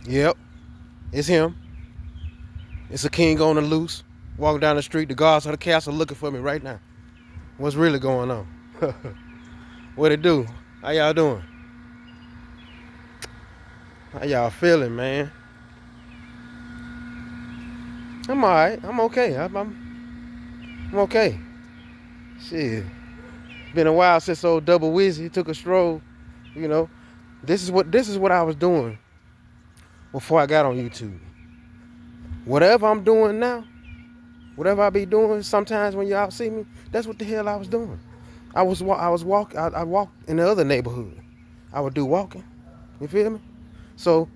Yep, it's him. It's a king on the loose. Walking down the street, the guards of the castle looking for me right now. What's really going on? What it do? How y'all doing? How y'all feeling, man? I'm alright. I'm okay. I'm okay. Shit. Been a while since old Double Wizzy took a stroll. You know, this is what I was doing before I got on YouTube. Whatever I'm doing now, whatever I be doing, sometimes when y'all see me, that's what the hell I was doing. I walked in the other neighborhood. I would do walking. You feel me? So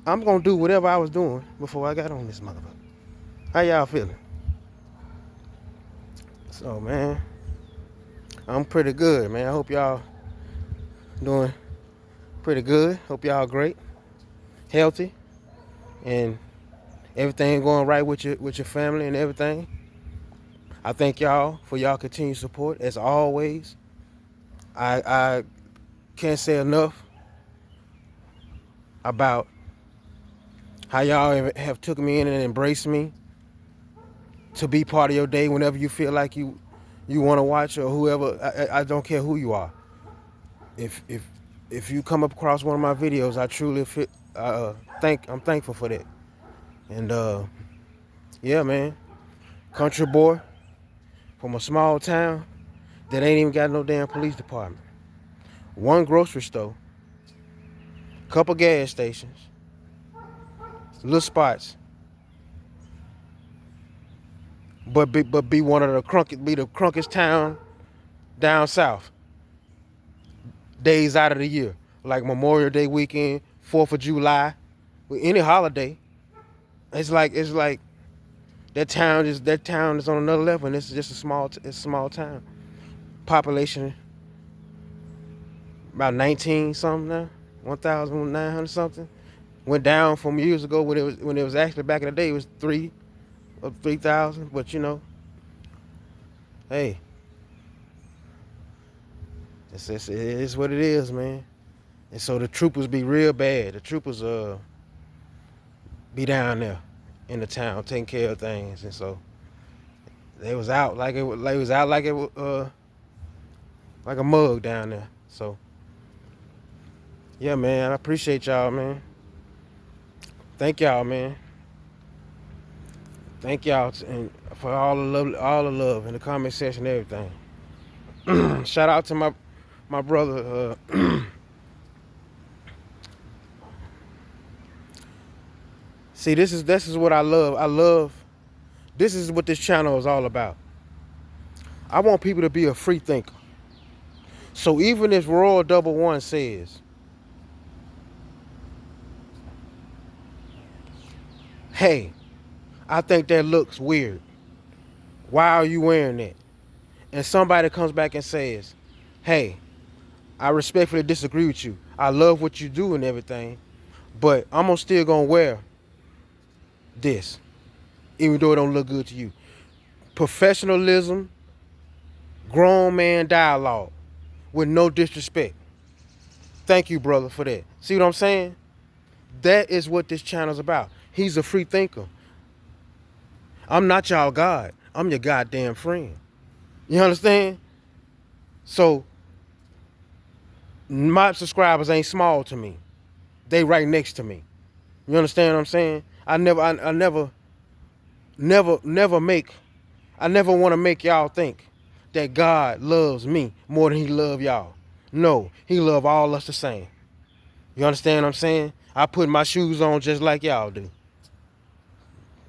I'm gonna do whatever I was doing before I got on this motherfucker. How y'all feeling? So man, I'm pretty good, man. I hope y'all doing pretty good. Hope y'all great, healthy, and everything going right with your family and everything. I thank y'all for y'all continued support as always. I can't say enough about how y'all have took me in and embraced me to be part of your day whenever you feel like you want to watch or whoever. I don't care who you are. If you come up across one of my videos, I truly I'm thankful for that. And yeah, man, country boy from a small town that ain't even got no damn police department. One grocery store, couple gas stations, little spots, but be one of the crunkest town down south. Days out of the year, like Memorial Day weekend, 4th of July, with any holiday. It's like that town is on another level, and it's just it's a small town. Population about 19 something now, 1,900 something. Went down from years ago when it was actually back in the day it was 3,000. But hey, it is what it is, man. And so the troopers be real bad. The troopers be down there in the town taking care of things, and so they was out like a mug down there. So yeah, man, I appreciate y'all, man. Thank y'all, man. Thank y'all and for all the love in the comment section and everything. Shout out to my brother. See, this is what I love. This is what this channel is all about. I want people to be a free thinker. So even if Royal Double One says, "Hey, I think that looks weird. Why are you wearing that?" And somebody comes back and says, "Hey, I respectfully disagree with you. I love what you do and everything, but I'm still gonna wear this, even though it don't look good to you." Professionalism, grown man dialogue with no disrespect. Thank you, brother, for that. See what I'm saying? That is what this channel's about. He's a free thinker. I'm not y'all God. I'm your goddamn friend. You understand? So my subscribers ain't small to me. They right next to me. You understand what I'm saying? I never want to make y'all think that God loves me more than he love y'all. No, he love all us the same. You understand what I'm saying? I put my shoes on just like y'all do.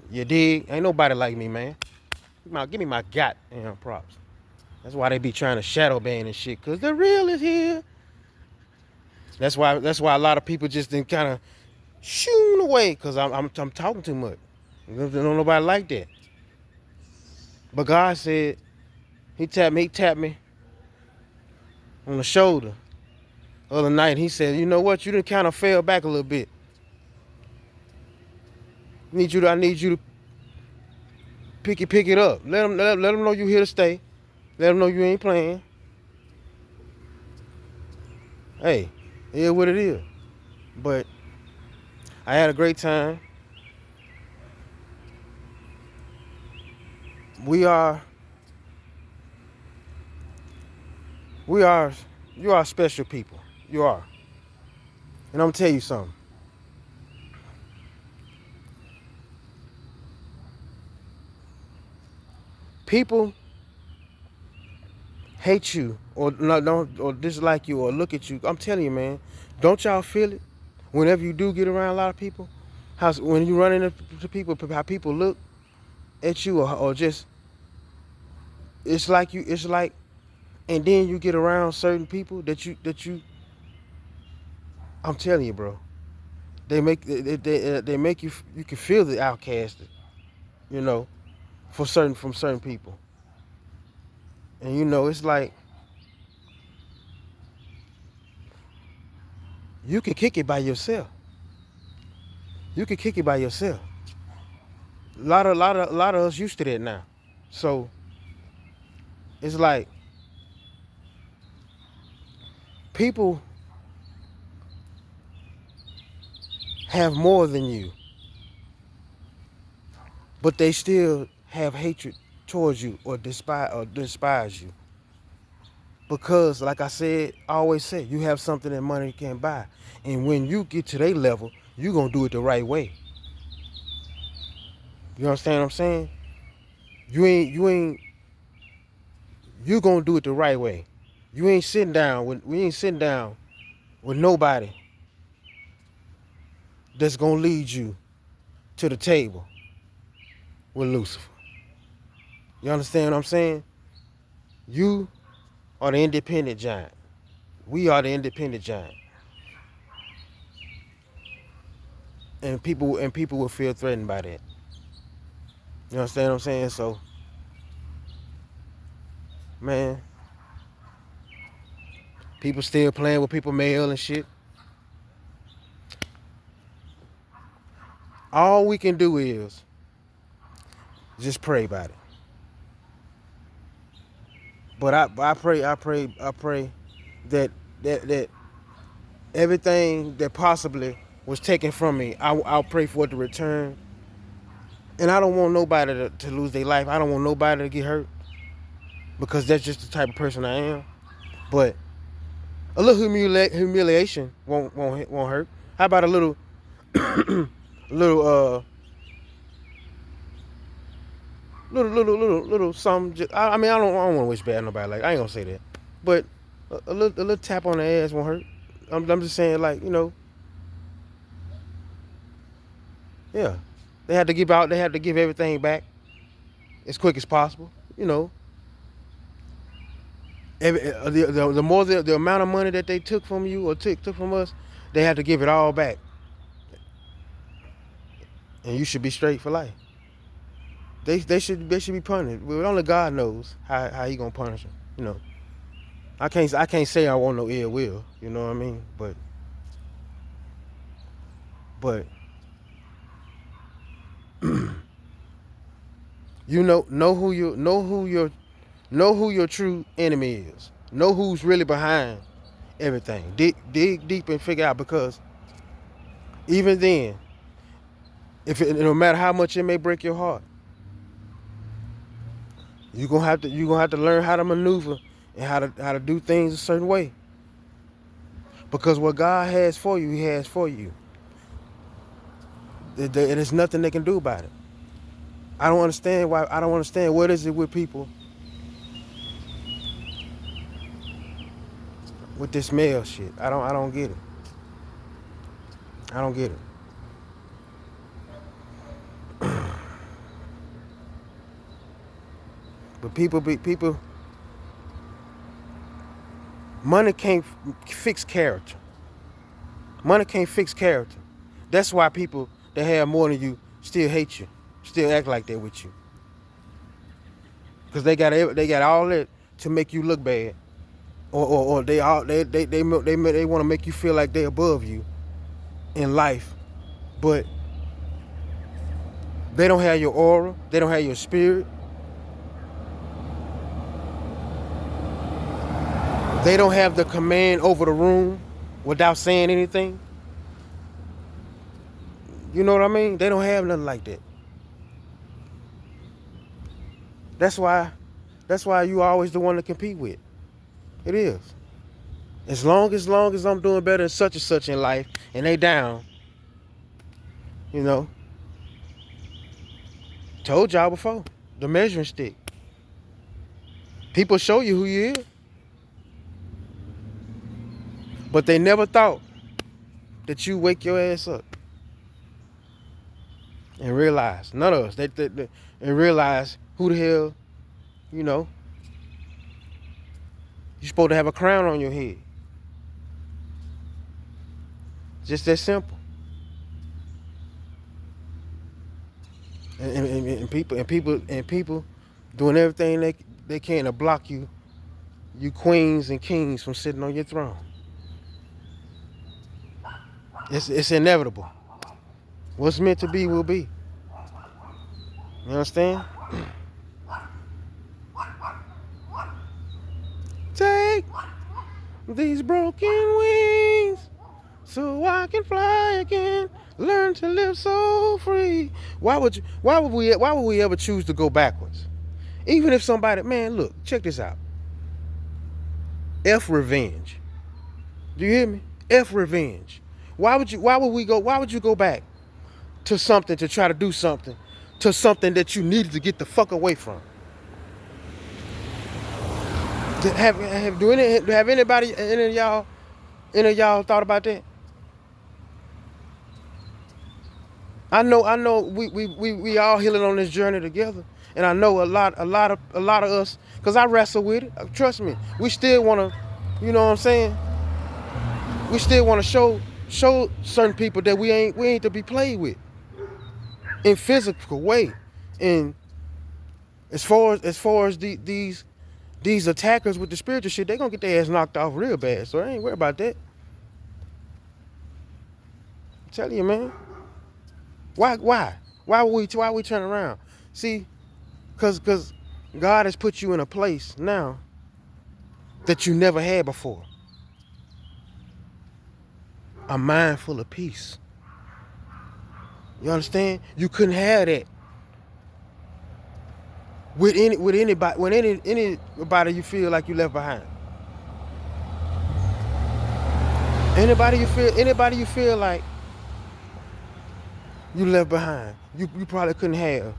You dig? Ain't nobody like me, man. Give me my goddamn props. That's why they be trying to shadow ban and shit, cause the real is here. That's why a lot of people just then kind of shooing away, cause I'm talking too much. Don't nobody like that. But God said, he tapped me on the shoulder the other night. He said, "You know what? You done kind of fell back a little bit. I need you to pick it up. Let them know you here to stay. Let them know you ain't playing. Hey, it is what it is." But I had a great time. We are, we are, you are special people. You are. And I'm gonna tell you something. People hate you or no, don't or dislike you or look at you. I'm telling you, man. Don't y'all feel it? Whenever you do get around a lot of people, how when you run into people, how people look at you or just it's like, and then you get around certain people that you. I'm telling you, bro. They make you can feel the outcast, you know, from certain people, and it's like you can kick it by yourself. You can kick it by yourself. A lot of us used to that now, so it's like people have more than you, but they still have hatred towards you or despise you because, like I said, I always say, you have something that money can't buy, and when you get to their level, you gonna do it the right way. You understand what I'm saying? You gonna do it the right way. We ain't sitting down with nobody that's gonna lead you to the table with Lucifer. You understand what I'm saying? You are the independent giant. We are the independent giant. And people will feel threatened by that. You understand what I'm saying? So, man, people still playing with people mail and shit. All we can do is just pray about it. But I pray that everything that possibly was taken from me, I'll pray for it to return. And I don't want nobody to lose their life. I don't want nobody to get hurt because that's just the type of person I am. But a little humiliation won't hurt. How about a little little little something? I mean, I don't want to wish bad on nobody. Like, I ain't gonna say that, but a little tap on the ass won't hurt. I'm just saying, like, yeah. They had to give out. They had to give everything back as quick as possible. The more the amount of money that they took from you or took from us, they had to give it all back, and you should be straight for life. They should be punished. Well, only God knows how he gonna punish them. I can't say I want no ill will. You know what I mean? But know who your true enemy is. Know who's really behind everything. Dig deep and figure out, because even then, no matter how much it may break your heart, you're gonna have to learn how to maneuver and how to do things a certain way. Because what God has for you, He has for you. There's nothing they can do about it. I don't understand why. I don't understand what is it with people with this male shit. I don't get it. I don't get it. But people. Money can't fix character. Money can't fix character. That's why people that have more than you still hate you, still act like that with you, because they got all that to make you look bad, or they want to make you feel like they're above you in life, but they don't have your aura, they don't have your spirit, they don't have the command over the room without saying anything. You know what I mean? They don't have nothing like that. That's why you always the one to compete with. It is. As long as I'm doing better than such and such in life and they down, you know, told y'all before. The measuring stick. People show you who you is. But they never thought that you wake your ass up and realize, none of us, and realize who the hell, you know, you're supposed to have a crown on your head. Just that simple. And people doing everything they can to block you queens and kings from sitting on your throne. It's inevitable. What's meant to be will be. You understand? Take these broken wings so I can fly again. Learn to live so free. Why would we ever choose to go backwards? Even if somebody, man, look, check this out. F revenge. Do you hear me? F revenge. Why would you go back to something to try to do something to something that you needed to get the fuck away from? Have anybody, any of y'all thought about that? I know we all healing on this journey together. And I know a lot of us, because I wrestle with it. Trust me, we still wanna, you know what I'm saying? We still wanna show certain people that we ain't to be played with. In physical way. And as far as these attackers with the spiritual shit, they gonna get their ass knocked off real bad. So I ain't worried about that. I'm telling you, man. Why would we turn around? See, cause God has put you in a place now that you never had before. A mind full of peace. You understand? You couldn't have that with anybody you feel like you left behind. Anybody you feel like you left behind, you probably couldn't have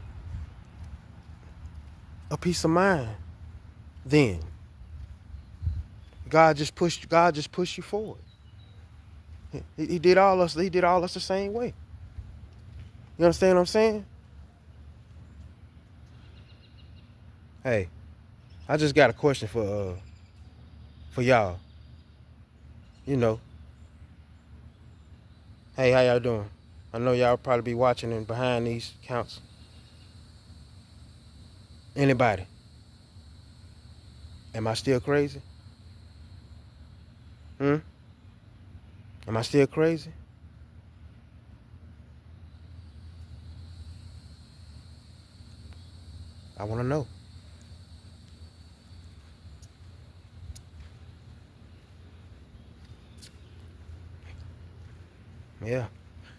a peace of mind then. God just pushed you forward. He did all us the same way. You understand what I'm saying? Hey, I just got a question for y'all. You know. Hey, how y'all doing? I know y'all probably be watching and behind these accounts. Anybody? Am I still crazy? Am I still crazy? I want to know. Yeah.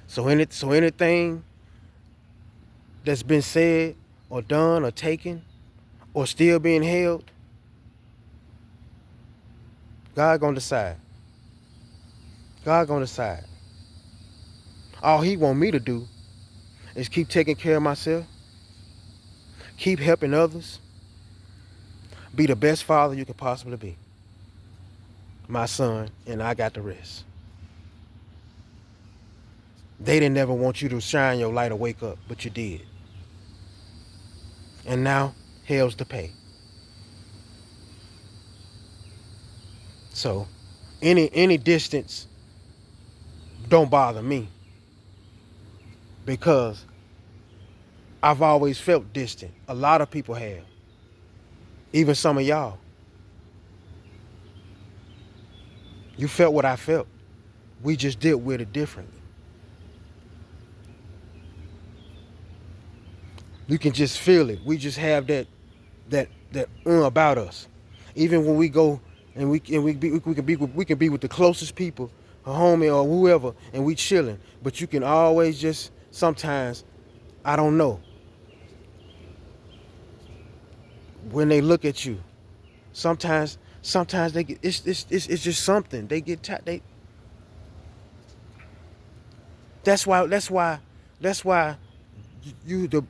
So anything that's been said or done or taken or still being held, God gonna decide. God gonna decide. All he want me to do is keep taking care of myself, keep helping others, be the best father you can possibly be. My son, and I got the rest. They didn't never want you to shine your light or wake up, but you did. And now, hell's to pay. So, any distance don't bother me, because I've always felt distant. A lot of people have. Even some of y'all. You felt what I felt. We just dealt with it differently. You can just feel it. We just have that about us. Even when we go and we can be with the closest people, a homie or whoever, and we chilling. But you can always just sometimes I don't know when they look at you. Sometimes they get it's just something they get they. That's why you to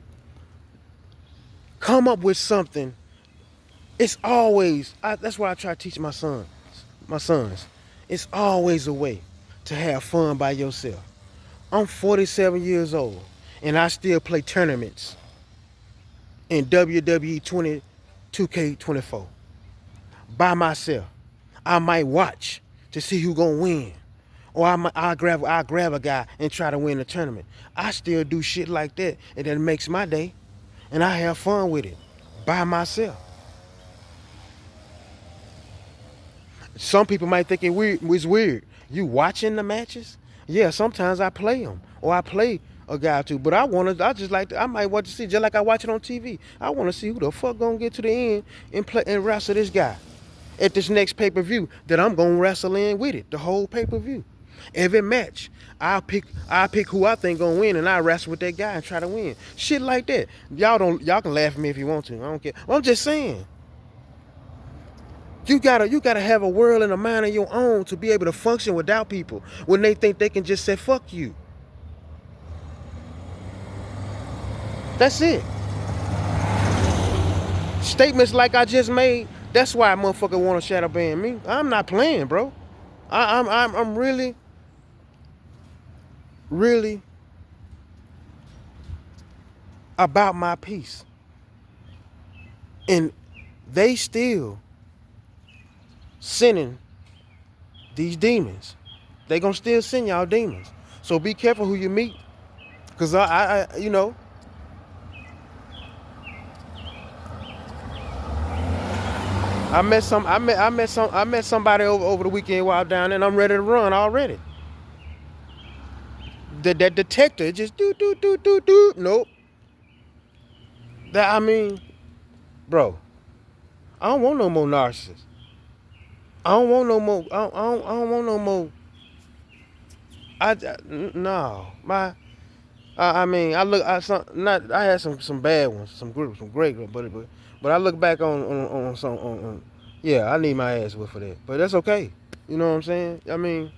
come up with something. It's always that's why I try to teach my sons. It's always a way to have fun by yourself. I'm 47 years old and I still play tournaments in WWE 2K24 by myself. I might watch to see who gonna win, or I grab a guy and try to win the tournament. I still do shit like that, and that makes my day, and I have fun with it by myself. Some people might think it's weird. You watching the matches? Yeah, sometimes I play them, or I play a guy or two. But I just like I might want to see, just like I watch it on TV. I want to see who the fuck gonna get to the end and play and wrestle this guy at this next pay-per-view that I'm gonna wrestle in with it, the whole pay-per-view. Every match, I pick who I think gonna win, and I wrestle with that guy and try to win. Shit like that. Y'all can laugh at me if you want to. I don't care. I'm just saying. You gotta have a world and a mind of your own to be able to function without people when they think they can just say fuck you. That's it. Statements like I just made. That's why a motherfucker want to shadow ban me. I'm not playing, bro. I'm really, really about my peace, and they still sending these demons. They gonna still send y'all demons. So be careful who you meet, cause I met somebody over the weekend while down there, and I'm ready to run already. That detector just do. Nope. That I mean, bro, I don't want no more narcissists. I don't want no more. I don't want no more. No. I mean, I had some bad ones, some great ones, but I look back on some yeah, I need my ass whipped for that, but that's okay. You know what I'm saying? I mean,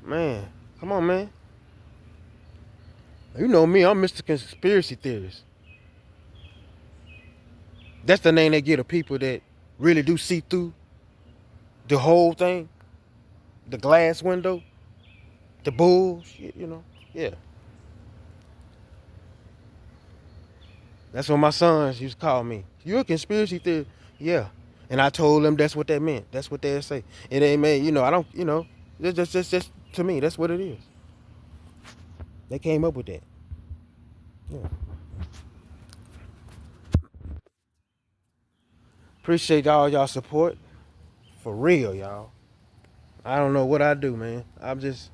man, come on, man. You know me, I'm Mr. Conspiracy Theorist. That's the name they give to people that really do see through the whole thing, the glass window, the bullshit. Yeah. That's what my sons used to call me. You a conspiracy theorist? Yeah. And I told them that's what that meant. That's what they'd say. It ain't made, I don't, just to me, that's what it is. They came up with that. Yeah. Appreciate all y'all support. For real, y'all. I don't know what I do, man. I'm just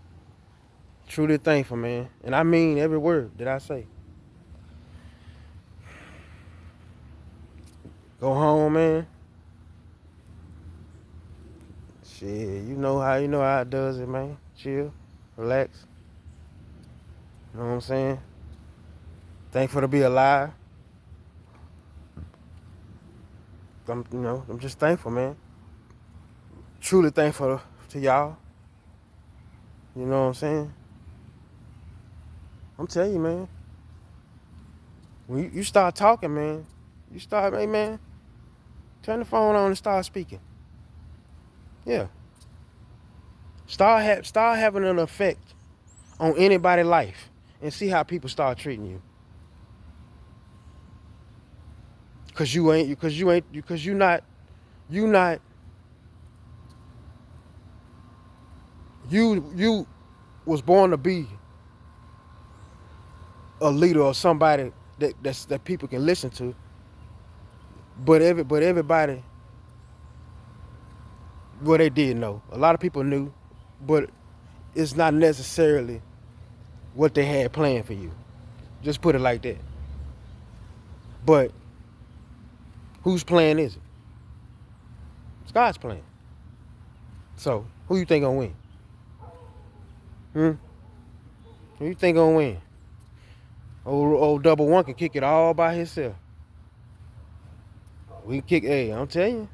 truly thankful, man. And I mean every word that I say. Go home, man. Shit, you know how it does it, man. Chill, relax. You know what I'm saying? Thankful to be alive. I'm just thankful, man. Truly thankful to y'all. You know what I'm saying? I'm telling you, man. When you start talking, man, hey, man, turn the phone on and start speaking. Yeah. Start having an effect on anybody's life and see how people start treating you. Cause you was born to be a leader or somebody that people can listen to. But everybody, well, they did know. A lot of people knew, but it's not necessarily what they had planned for you. Just put it like that. But whose plan is it? It's God's plan. So who you think gonna win? Hmm? Who you think gonna win? Old double one can kick it all by himself. We can kick. Hey, I'm telling you,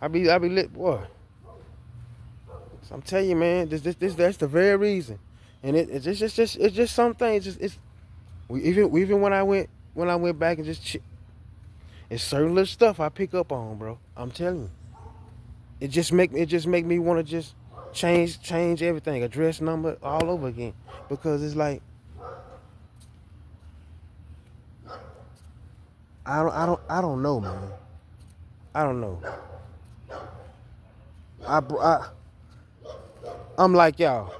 I be lit, boy. I'm telling you, man. That's the very reason. And it's just some things. It's even when I went back and it's certain little stuff I pick up on, bro. I'm telling you, it just make me want to just change everything, address number all over again, because it's like I don't know, man. I don't know. I, I I'm like y'all.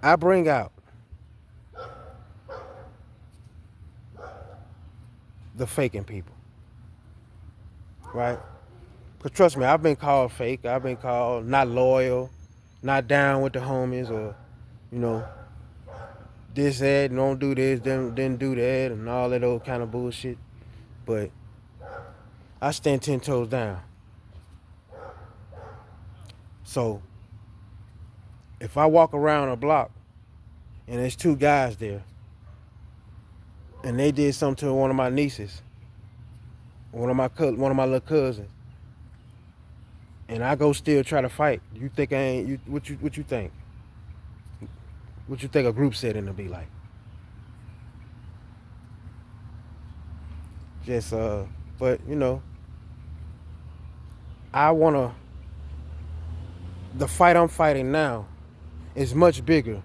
I bring out the faking people, right? Cause trust me, I've been called fake. I've been called not loyal, not down with the homies, or you know this that, don't do this, then do that, and all that old kind of bullshit. But I stand 10 toes down. So if I walk around a block and there's two guys there, and they did something to one of my nieces, one of my little cousins, and I go still try to fight, you think I ain't? What you think? What you think a group setting to be like? Just but I wanna the fight I'm fighting now is much bigger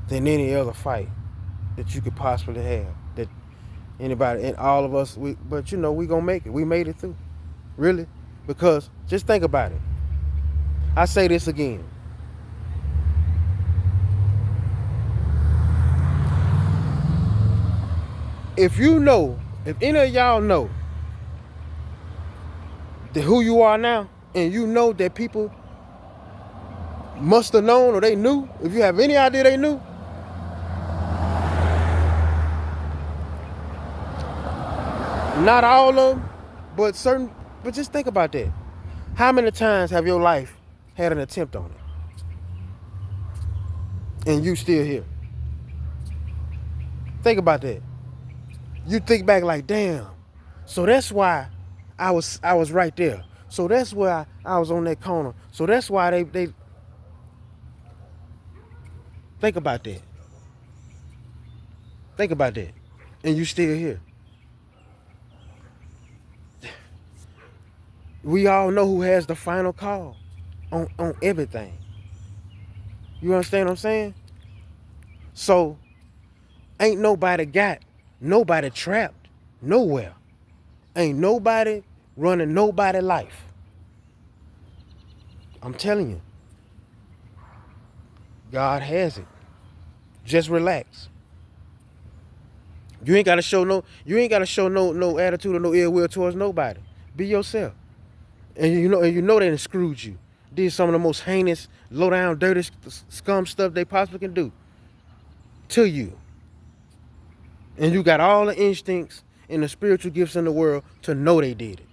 than any other fight that you could possibly have. That anybody and all of us, but we gonna make it. We made it through, really, because just think about it. I say this again. If any of y'all know who you are now, and you know that people must have known or they knew, if you have any idea they knew, not all of them, but certain. But just think about that. How many times have your life had an attempt on it, and you still here? Think about that. You think back like, damn. So that's why I was right there. So that's why I was on that corner. So that's why they think about that. Think about that. And you still here. We all know who has the final call on everything. You understand what I'm saying? So ain't nobody trapped nowhere. Ain't nobody running nobody life. I'm telling you, God has it. Just relax. You ain't gotta show no attitude or no ill will towards nobody. Be yourself. And you know they done screwed you. Did some of the most heinous, low down, dirty scum stuff they possibly can do to you. And you got all the instincts and the spiritual gifts in the world to know they did it.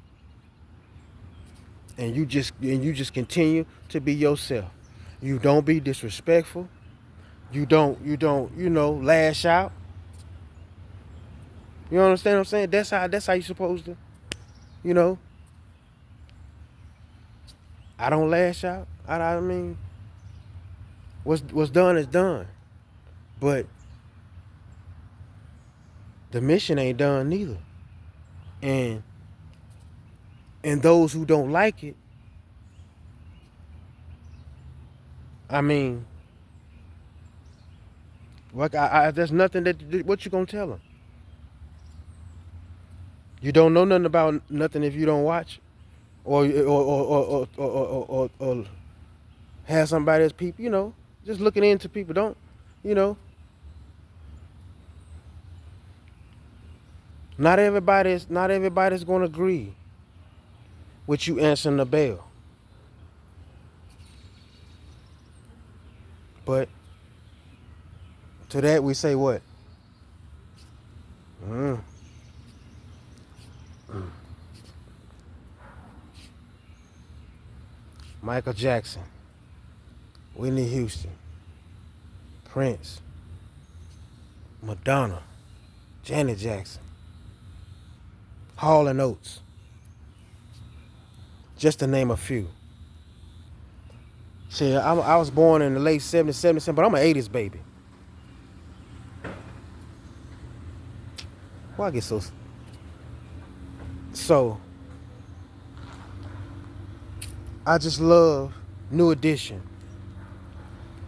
And you just continue to be yourself. You don't be disrespectful. You don't lash out. You understand what I'm saying? That's how you supposed to, you know. I don't lash out. I mean, what's done is done. But the mission ain't done neither. And those who don't like it, I mean, like there's nothing what you gonna tell them. You don't know nothing about nothing if you don't watch, or have somebody as people. Just looking into people. Don't, you know. Not everybody's gonna agree with you answering the bell, but to that we say what? Mm, Michael Jackson, Whitney Houston, Prince, Madonna, Janet Jackson, Hall and Oates, just to name a few. See, I was born in the late 70s, 77, but I'm an 80s baby. Why I get so... So, I just love New Edition.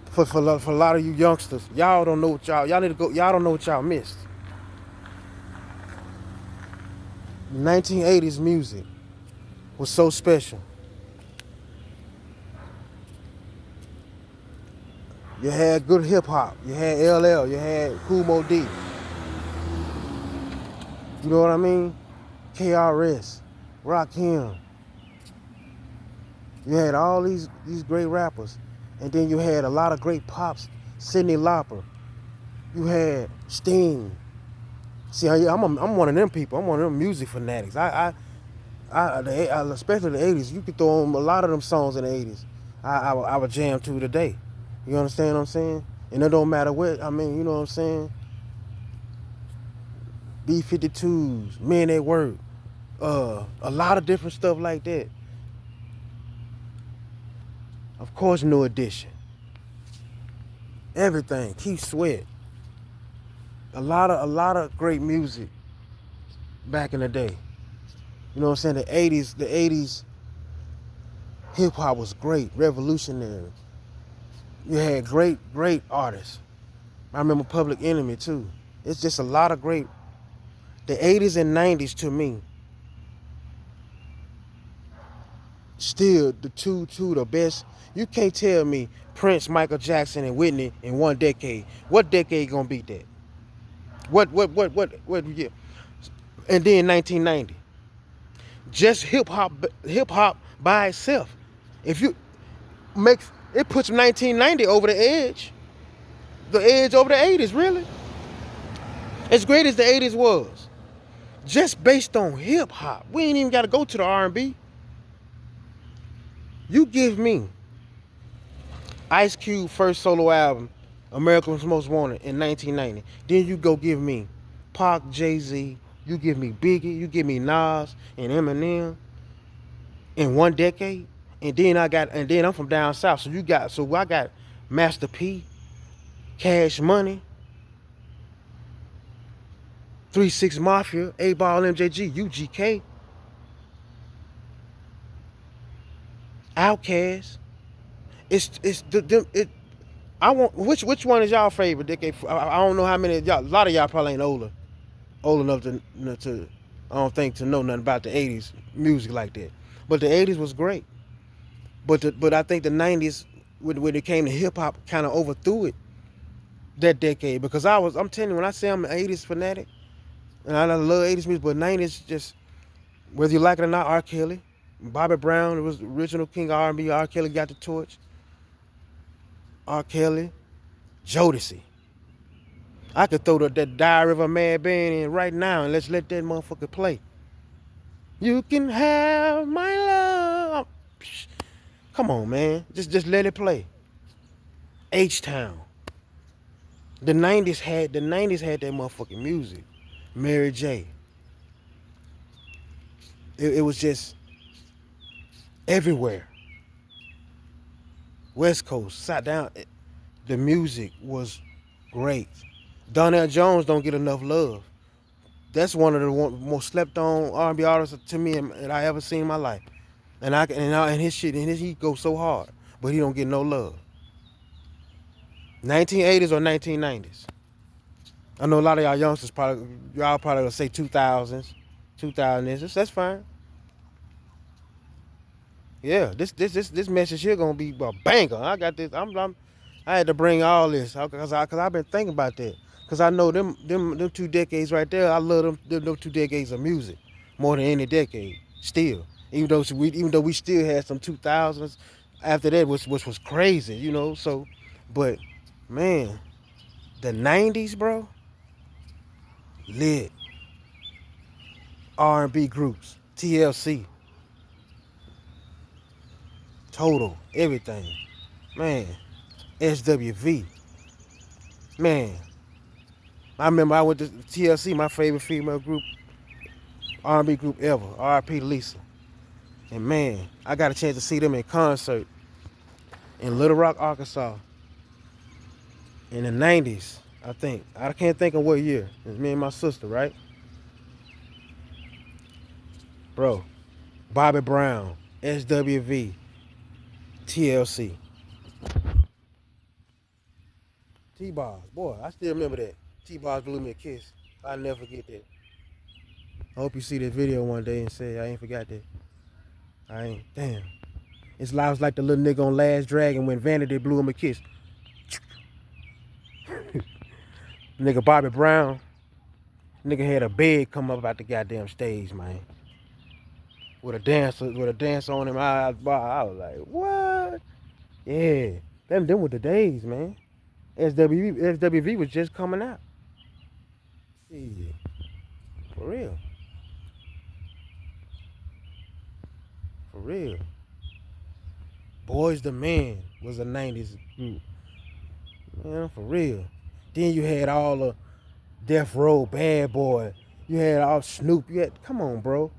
For a lot of you youngsters, y'all don't know what y'all need to go, y'all don't know what y'all missed. 1980s music was so special. You had good hip hop, you had LL, you had Kool Moe Dee. You know what I mean? KRS, Rakim. You had all these great rappers. And then you had a lot of great pops. Cyndi Lauper. You had Sting. See, I'm one of them people. I'm one of them music fanatics. Especially the 80s. You could throw on a lot of them songs in the 80s. I would jam to today. You understand what I'm saying? And it don't matter what. I mean, you know what I'm saying? B-52s, Men at Work. A lot of different stuff like that. Of course, New Edition. Everything. Keith Sweat. A lot of great music back in the day. You know what I'm saying? The 80s hip hop was great, revolutionary. You had great artists. I remember Public Enemy too. It's just a lot of great. The 80s and 90s to me, still the best. You can't tell me Prince, Michael Jackson, and Whitney in one decade. What decade gonna beat that? What? Yeah. And then 1990. Just hip hop by itself. If you make it, puts 1990 over the edge over the 80s. Really, as great as the 80s was, just based on hip hop. We ain't even got to go to the R&B. You give me Ice Cube first solo album, America's Most Wanted, in 1990. Then you go give me Pac, Jay-Z. You give me Biggie. You give me Nas and Eminem in one decade. And then I'm from down south. So I got Master P, Cash Money, 3-6 Mafia, 8-Ball MJG, UGK, Outkast. I want which one is y'all favorite decade? I don't know how many y'all. A lot of y'all probably ain't old enough to I don't think to know nothing about the 80s music like that. But the 80s was great. But I think the 90s when it came to hip hop kind of overthrew it that decade, because I'm telling you, when I say I'm an 80s fanatic and I love 80s music, but 90s just, whether you like it or not, R. Kelly, Bobby Brown was the original king of R&B. R. Kelly got the torch. R. Kelly, Jodeci. I could throw that Diary of a Mad Band in right now and let's let that motherfucker play. You can have my love. Come on, man. Just let it play. H-Town. The 90s had that motherfucking music. Mary J. It was just everywhere. West Coast, sat down. The music was great. Donnell Jones don't get enough love. That's one of the most slept on R&B artists to me that I ever seen in my life. And his shit, he goes so hard, but he don't get no love. 1980s or 1990s? I know a lot of y'all youngsters probably gonna say 2000s, 2000s. That's fine. Yeah, this message here gonna be a banger. I got this. I had to bring all this because I've been thinking about that. Cause I know them 2 decades right there. I love them 2 decades of music more than any decade. Still, even though we still had some 2000s after that, which was crazy, you know. So, but man, the 90s, bro, lit. R&B groups, TLC, Total, everything. Man, SWV. Man, I remember I went to TLC, my favorite female group, R&B group ever, R.I.P. Lisa. And man, I got a chance to see them in concert in Little Rock, Arkansas in the 90s, I think. I can't think of what year. It's me and my sister, right? Bro, Bobby Brown, SWV, TLC. T-Boz, boy, I still remember that. T-Boz blew me a kiss. I'll never forget that. I hope you see this video one day and say, I ain't forgot that. I ain't. Damn. It's like the little nigga on Last Dragon when Vanity blew him a kiss. Nigga Bobby Brown. Nigga had a bed come up out the goddamn stage, man. With a dancer on him. I was like, what? Yeah. Them were the days, man. SWV was just coming out. Yeah. For real. For real. Boys the Man was a 90s group. Man, for real. Then you had all the Death Row, Bad Boy. You had all Snoop. You had, come on, bro.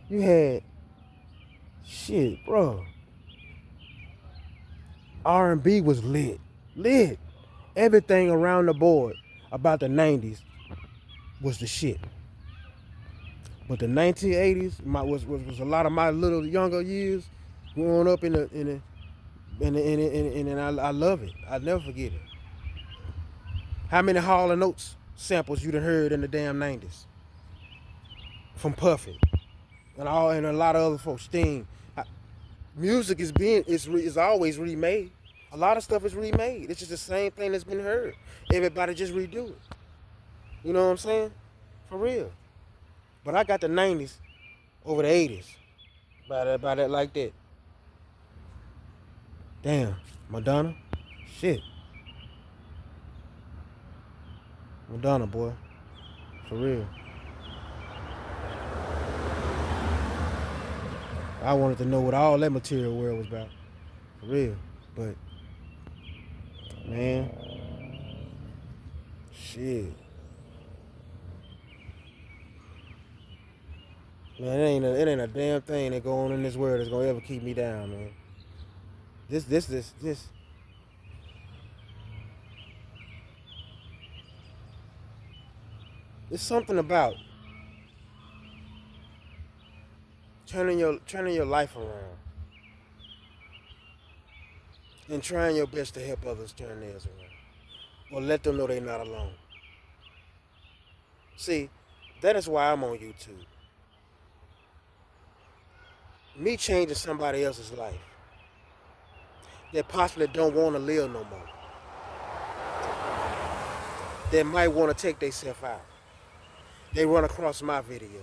You had, shit, bro. R&B was lit. Lit. Everything around the board about the 90s was the shit. But the 1980s was a lot of my little younger years growing up and I love it. I'll never forget it. How many Hall & Oates samples you done heard in the damn 90s? From Puffy and a lot of other folks. Sting. Music is always remade. A lot of stuff is remade. It's just the same thing that's been heard. Everybody just redo it. You know what I'm saying? For real. But I got the 90s over the 80s. By that like that. Damn. Madonna. Shit. Madonna, boy. For real. I wanted to know what all that material world was about. For real. But, man. Shit. Man, it ain't a damn thing that go on in this world that's gonna ever keep me down, man. This. There's something about turning your life around and trying your best to help others turn theirs around, or let them know they're not alone. See, that is why I'm on YouTube. Me changing somebody else's life that possibly don't want to live no more, that might want to take themselves out. They run across my video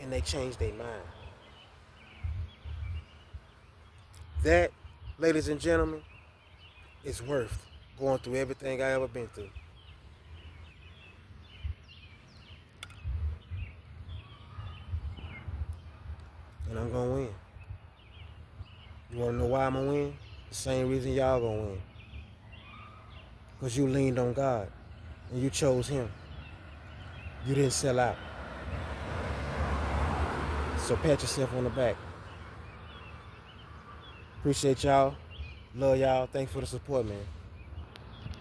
and they change their mind. That, ladies and gentlemen, is worth going through everything I ever been through. And I'm gonna win. You wanna know why I'm gonna win? The same reason y'all gonna win. Because you leaned on God and you chose Him. You didn't sell out. So pat yourself on the back. Appreciate y'all. Love y'all. Thanks for the support, man.